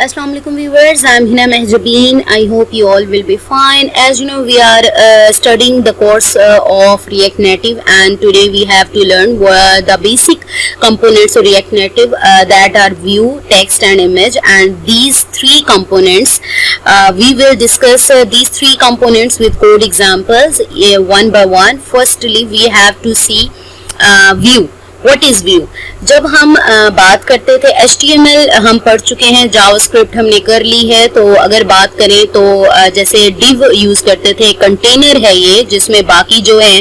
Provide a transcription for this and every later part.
Assalamu alaikum viewers, I am Hina Mehjabeen. I hope you all will be fine. As you know, we are studying the course of React Native, and today we have to learn the basic components of React Native that are view, text and image. And these three components, we will discuss these three components with code examples one by one. Firstly, we have to see view. What is view? जब हम बात करते थे HTML हम पढ़ चुके हैं, JavaScript हमने कर ली है, तो अगर बात करें तो जैसे div यूज करते थे, कंटेनर है ये जिसमें बाकी जो है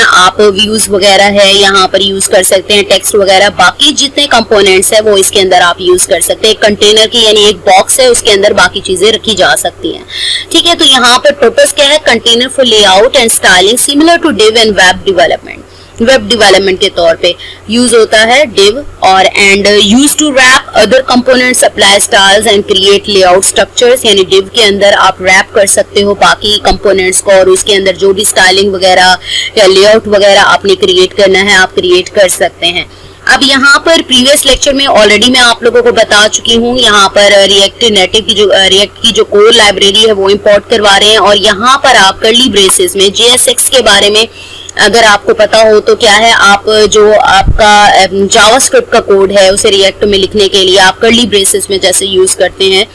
आप व्यूज वगैरह है यहाँ पर यूज कर सकते हैं, टेक्स्ट वगैरह बाकी जितने कंपोनेंट्स है वो इसके अंदर आप यूज कर सकते हैं। कंटेनर की यानी एक बॉक्स है, उसके अंदर बाकी चीजें रखी जा सकती हैं। ठीक है, तो यहाँ पर पर्पस क्या है? Container for layout and styling similar to div and web development. Web development के तौर पे यूज होता है div और and use to wrap other components, apply styles and create layout structures. यानी div के अंदर आप रैप कर सकते हो बाकी कंपोनेंट्स को और उसके अंदर जो भी स्टाइलिंग वगैरह या लेआउट वगैरह आपने क्रिएट करना है आप क्रिएट कर सकते हैं। अब यहाँ पर प्रीवियस लेक्चर में ऑलरेडी मैं आप लोगों को बता चुकी हूँ, यहाँ पर रिएक्ट नेटिव की रिएक्ट की जो कोर लाइब्रेरी है वो इंपोर्ट करवा रहे हैं और यहाँ पर आप कर्ली ब्रेसेस में JSX के बारे में अगर आपको पता हो तो क्या है, आप जो आपका जावास्क्रिप्ट का कोड है उसे रिएक्ट में लिखने के लिए आप कर्ली ब्रेसेस में जैसे यूज करते हैं।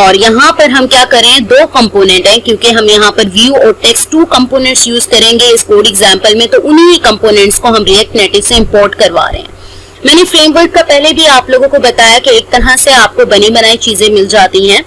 और यहाँ पर हम क्या करें, दो कंपोनेंट है क्योंकि हम यहाँ पर व्यू और टेक्स्ट टू कंपोनेंट्स यूज करेंगे इस कोड एग्जाम्पल में, तो उन्हीं कंपोनेंट्स को हम रिएक्ट नेटिव से इंपोर्ट करवा रहे हैं। मैंने फ्रेमवर्क का पहले भी आप लोगों को बताया कि एक तरह से आपको बनी बनाई चीजें मिल जाती हैं।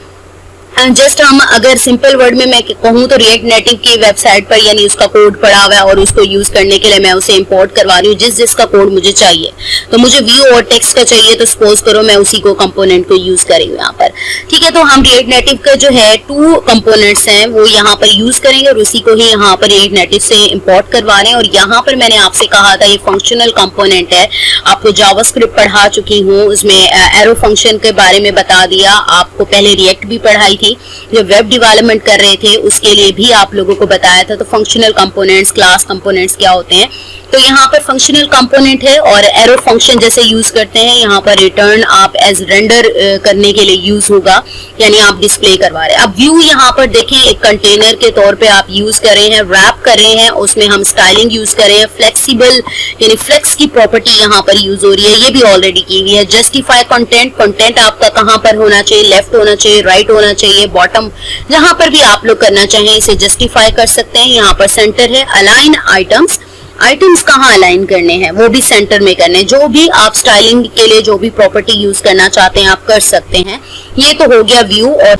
जस्ट हम अगर सिंपल वर्ड में मैं कहूँ तो रिएक्ट नेटिव की वेबसाइट पर यानी उसका कोड पड़ा हुआ है और उसको यूज करने के लिए मैं उसे इंपोर्ट करवा रही हूँ जिसका कोड मुझे चाहिए। तो मुझे व्यू और टेक्स्ट का चाहिए तो सपोज करो मैं उसी को कंपोनेंट को यूज करी हूँ यहाँ पर। ठीक है, तो हम रिएक्ट नेटिव का जो है टू कंपोनेंट्स हैं वो यहाँ पर यूज करेंगे और उसी को ही यहाँ पर रिएक्ट नेटिव से इंपोर्ट करवा रहे हैं। और यहाँ पर मैंने आपसे कहा था ये फंक्शनल कंपोनेंट है, आपको जावास्क्रिप्ट पढ़ा चुकी हूँ, उसमें एरो फंक्शन के बारे में बता दिया, आपको पहले रिएक्ट भी पढ़ाई थी, जब वेब डेवलपमेंट कर रहे थे उसके लिए भी आप लोगों को बताया था। तो फंक्शनल कंपोनेंट्स, क्लास कंपोनेंट्स क्या होते हैं, तो यहाँ पर फंक्शनल कंपोनेंट है और एरो फंक्शन जैसे यूज करते हैं, यहाँ पर रिटर्न आप एज रेंडर करने के लिए यूज होगा, यानी आप डिस्प्ले करवा रहे हैं। अब व्यू यहाँ पर देखें एक कंटेनर के तौर पे आप यूज कर रहे हैं, रैप कर रहे हैं, उसमें हम स्टाइलिंग यूज कर रहे हैं, फ्लेक्सिबल यानी फ्लेक्स की प्रॉपर्टी यहाँ पर यूज हो रही है, ये भी ऑलरेडी की हुई है। जस्टिफाई कंटेंट, कंटेंट आपका कहाँ पर होना चाहिए, लेफ्ट होना चाहिए, राइट होना चाहिए, बॉटम, जहां पर भी आप लोग करना चाहें इसे जस्टिफाई कर सकते हैं। यहाँ पर सेंटर है। अलाइन आइटम्स, आइटम्स कहाँ अलाइन करने हैं वो भी सेंटर में करने, जो भी आप स्टाइलिंग के लिए जो भी प्रॉपर्टी यूज करना चाहते हैं आप कर सकते हैं। ये तो हो गया व्यू। और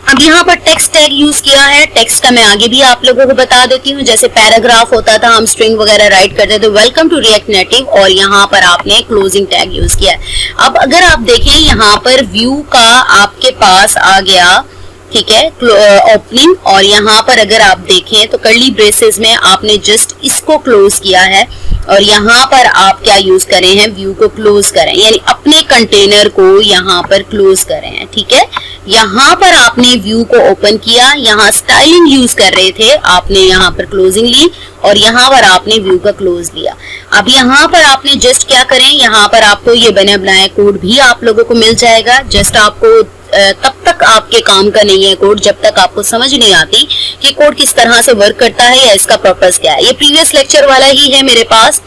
अब यहाँ पर टेक्स्ट टैग यूज किया है, टेक्स्ट का मैं आगे भी आप लोगों को बता देती हूँ। जैसे पैराग्राफ होता था, हम स्ट्रिंग वगैरह राइट करते थे, वेलकम टू रिएक्ट नेटिव, और यहाँ पर आपने क्लोजिंग टैग यूज किया है। अब अगर आप देखें यहाँ पर व्यू का आपके पास आ गया, ठीक है, ओपनिंग, और यहाँ पर अगर आप देखें तो कर्ली ब्रेसेस में आपने जस्ट इसको क्लोज किया है और यहाँ पर आप क्या यूज करें हैं, व्यू को क्लोज करें, यानी अपने कंटेनर को यहाँ पर क्लोज करें हैं। ठीक है, यहाँ पर आपने व्यू को ओपन किया, यहाँ स्टाइलिंग यूज कर रहे थे, आपने यहाँ पर क्लोजिंग ली और यहाँ पर आपने व्यू का क्लोज लिया। अब यहाँ पर आपने जस्ट क्या करें, यहाँ पर आपको ये बना बनाया कोड भी आप लोगों को मिल जाएगा। जस्ट आपको तब तक आपके काम का नहीं है कोड जब तक आपको समझ नहीं आती कि कोड किस तरह से वर्क करता है या इसका पर्पस क्या है। ये प्रीवियस लेक्चर वाला ही है मेरे पास।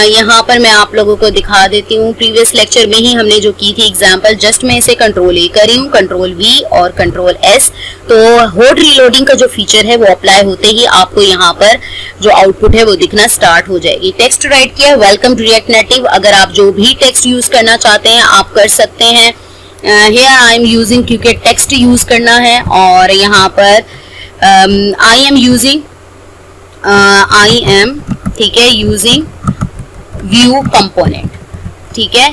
यहाँ पर मैं आप लोगों को दिखा देती हूँ, प्रीवियस लेक्चर में ही हमने जो की थी एग्जांपल, जस्ट मैं इसे कंट्रोल ए करी हूँ, कंट्रोल वी और कंट्रोल एस, तो होल्ड रीलोडिंग का जो फीचर है वो अप्लाई होते ही आपको यहाँ पर जो आउटपुट है वो दिखना स्टार्ट हो जाएगी। टेक्स्ट राइट किया, वेलकम टू रिएक्ट नेटिव, अगर आप जो भी टेक्स्ट यूज करना चाहते हैं आप कर सकते हैं। here I am using क्योंकि टेक्स्ट यूज करना है, और यहाँ पर I am using ठीक है, यूजिंग व्यू कंपोनेंट, ठीक है,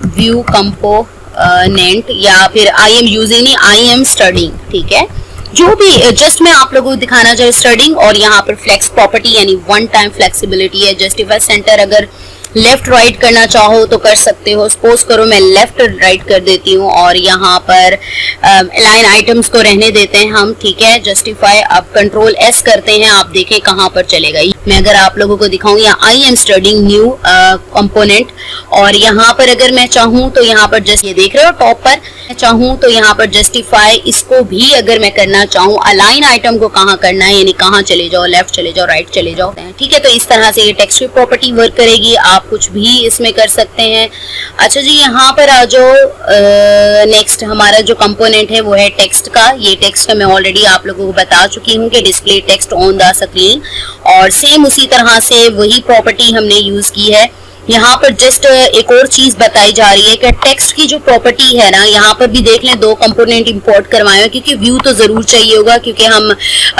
व्यू कंपोनेंट, या फिर I am using नहीं, I am studying, ठीक है, जो भी जस्ट मैं आप लोगों को दिखाना चाहिए स्टडिंग। और यहाँ पर फ्लेक्स प्रॉपर्टी यानी वन टाइम फ्लेक्सिबिलिटी है। जस्टिफाई सेंटर, अगर लेफ्ट राइट करना चाहो तो कर सकते हो। सपोज करो मैं लेफ्ट राइट कर देती हूँ और यहाँ पर लाइन आइटम्स को रहने देते हैं हम, ठीक है। जस्टिफाई, अब कंट्रोल एस करते हैं, आप देखें कहाँ पर चलेगा। मैं अगर आप लोगों को दिखाऊं, या I am studying new component, और यहाँ पर अगर मैं चाहूँ तो यहाँ पर जस्ट, ये देख रहे हो टॉप पर, मैं चाहूँ तो यहाँ पर जस्टिफाई, इसको भी अगर मैं करना चाहूँ, अलाइन आइटम को कहाँ करना है, यानी कहाँ चले जाओ, लेफ्ट चले जाओ, राइट चले जाओ, ठीक है। तो इस तरह से ये टेक्स्ट की प्रॉपर्टी वर्क करेगी, आप कुछ भी इसमें कर सकते हैं। अच्छा जी, यहाँ पर आ जाओ। नेक्स्ट हमारा जो कंपोनेंट है वो है टेक्स्ट का। ये टेक्स्ट मैं ऑलरेडी आप लोगों को बता चुकी हूँ कि display text on the screen, और सेम उसी तरह से वही प्रॉपर्टी हमने यूज की है। यहाँ पर जस्ट एक और चीज बताई जा रही है कि टेक्स्ट की जो प्रॉपर्टी है ना, यहाँ पर भी देख लें, 2 कंपोनेंट इंपोर्ट करवाए हैं, क्योंकि व्यू तो जरूर चाहिए होगा, क्योंकि हम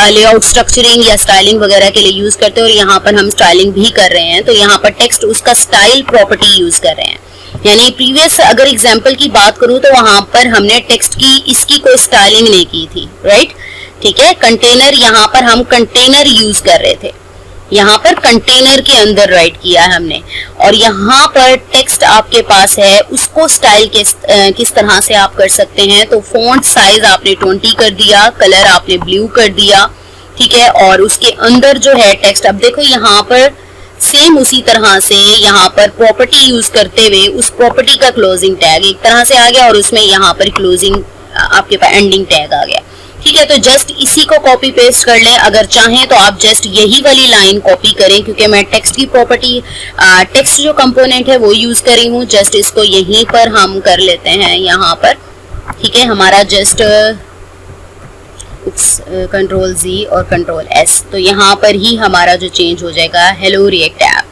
लेआउट स्ट्रक्चरिंग या स्टाइलिंग वगैरह के लिए यूज करते हैं, और यहाँ पर हम स्टाइलिंग भी कर रहे हैं। तो यहाँ पर टेक्स्ट उसका स्टाइल प्रॉपर्टी यूज कर रहे हैं। यानी प्रीवियस अगर एग्जाम्पल की बात करूं तो वहां पर हमने टेक्स्ट की इसकी कोई स्टाइलिंग नहीं की थी, राइट, ठीक है। कंटेनर, यहाँ पर हम कंटेनर यूज कर रहे थे, यहाँ पर कंटेनर के अंदर राइट किया है हमने, और यहाँ पर टेक्स्ट आपके पास है, उसको स्टाइल किस तरह से आप कर सकते हैं। तो फॉन्ट साइज आपने 20 कर दिया, कलर आपने ब्लू कर दिया, ठीक है, और उसके अंदर जो है टेक्स्ट, अब देखो यहाँ पर सेम उसी तरह से यहाँ पर प्रॉपर्टी यूज करते हुए उस प्रॉपर्टी का क्लोजिंग टैग एक तरह से आ गया, और उसमें यहाँ पर क्लोजिंग आपके पास एंडिंग टैग आ गया, ठीक है। तो जस्ट इसी को कॉपी पेस्ट कर लें। अगर चाहें तो आप जस्ट यही वाली लाइन कॉपी करें, क्योंकि मैं टेक्स्ट की प्रॉपर्टी, टेक्स्ट जो कंपोनेंट है वो यूज करी हूँ। जस्ट इसको यहीं पर हम कर लेते हैं, यहाँ पर, ठीक है। हमारा जस्ट कंट्रोल Z और कंट्रोल S, तो यहाँ पर ही हमारा जो चेंज हो जाएगा हेलो रिएक्ट ऐप,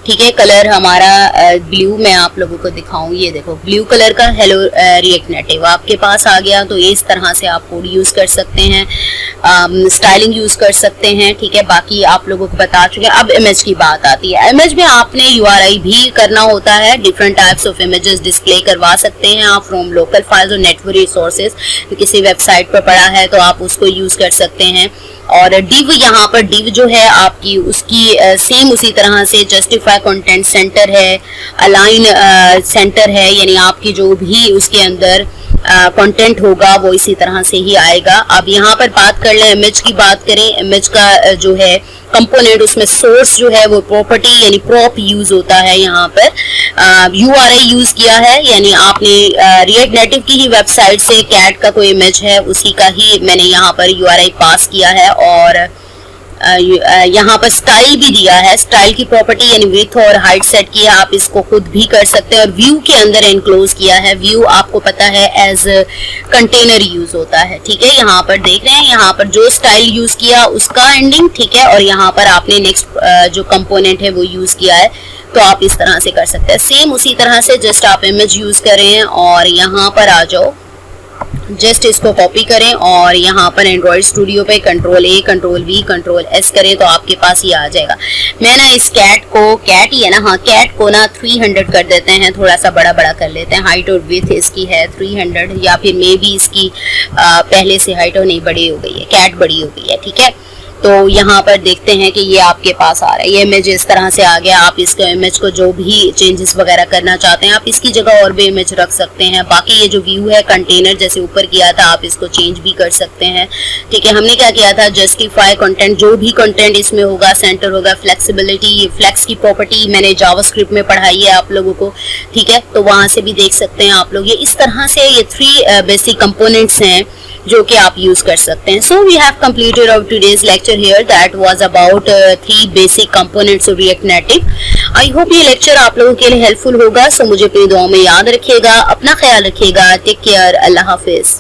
ठीक है। कलर हमारा ब्लू, मैं आप लोगों को दिखाऊं, ये देखो ब्लू कलर का हेलो रिएक्ट नेटिव आपके पास आ गया। तो ये इस तरह से आप कोड यूज कर सकते हैं, स्टाइलिंग यूज कर सकते हैं, ठीक है। बाकी आप लोगों को बता चुके हैं। अब इमेज की बात आती है। इमेज में आपने URI भी करना होता है, different types of images display करवा सकते हैं आप फ्रॉम लोकल फाइल्स और नेटवर्क रिसोर्सेज। किसी वेबसाइट पर पड़ा है तो आप उसको यूज कर सकते हैं। और डिव, यहाँ पर डिव जो है आपकी उसकी सेम उसी तरह से जस्टिफाई कंटेंट सेंटर है, अलाइन सेंटर है, यानी आपकी जो भी उसके अंदर कंटेंट होगा वो इसी तरह से ही आएगा। अब यहाँ पर बात कर लें, इमेज की बात करें, इमेज का जो है कंपोनेंट, उसमें सोर्स जो है वो प्रॉपर्टी यानी प्रॉप यूज होता है। यहाँ पर URI यूज किया है, यानी आपने रिएक्ट नेटिव की ही वेबसाइट से कैट का कोई इमेज है उसी का ही मैंने यहाँ पर URI पास किया है, और यहाँ पर स्टाइल भी दिया है, स्टाइल की प्रॉपर्टी यानी विड्थ और हाइट सेट की है, आप इसको खुद भी कर सकते हैं। और व्यू के अंदर एनक्लोज किया है। व्यू आपको पता है एज कंटेनर यूज होता है, ठीक है। यहाँ पर देख रहे हैं, यहाँ पर जो स्टाइल यूज किया उसका एंडिंग, ठीक है, और यहाँ पर आपने नेक्स्ट जो कंपोनेंट है वो यूज किया है, तो आप इस तरह से कर सकते हैं। सेम उसी तरह से जस्ट आप इमेज यूज करें और यहाँ पर आ जाओ, जस्ट इसको कॉपी करें और यहाँ पर एंड्रॉइड स्टूडियो पे control A, control V, control S करें तो आपके पास ये आ जाएगा। मैं ना इस कैट को, कैट ही है ना, हाँ, कैट को ना 300 कर देते हैं, थोड़ा सा बड़ा बड़ा कर लेते हैं। हाइट और विड्थ इसकी है 300, या फिर मे बी इसकी पहले से हाइट और नहीं बड़ी हो गई है, कैट बड़ी हो गई है, ठीक है। तो यहाँ पर देखते हैं कि ये आपके पास आ रहा है, ये इमेज इस तरह से आ गया। आप इसको इमेज को जो भी चेंजेस वगैरह करना चाहते हैं आप इसकी जगह और भी इमेज रख सकते हैं। बाकी ये जो व्यू है कंटेनर जैसे ऊपर किया था आप इसको चेंज भी कर सकते हैं, ठीक है। हमने क्या किया था, जस्टिफाई कंटेंट, जो भी कंटेंट इसमें होगा, सेंटर होगा, फ्लेक्सिबिलिटी, ये फ्लेक्स की प्रॉपर्टी मैंने जावास्क्रिप्ट में पढ़ाई है आप लोगों को, ठीक है, तो वहां से भी देख सकते हैं आप लोग। ये इस तरह से ये 3 बेसिक कंपोनेंट्स हैं जो कि आप यूज कर सकते हैं। So we have completed our today's lecture here, that was about 3 basic components of React Native. I hope ये लेक्चर आप लोगों के लिए हेल्पफुल होगा। सो मुझे अपनी दुआओं में याद रखिएगा, अपना ख्याल रखिएगा, टेक केयर, अल्लाह हाफिज।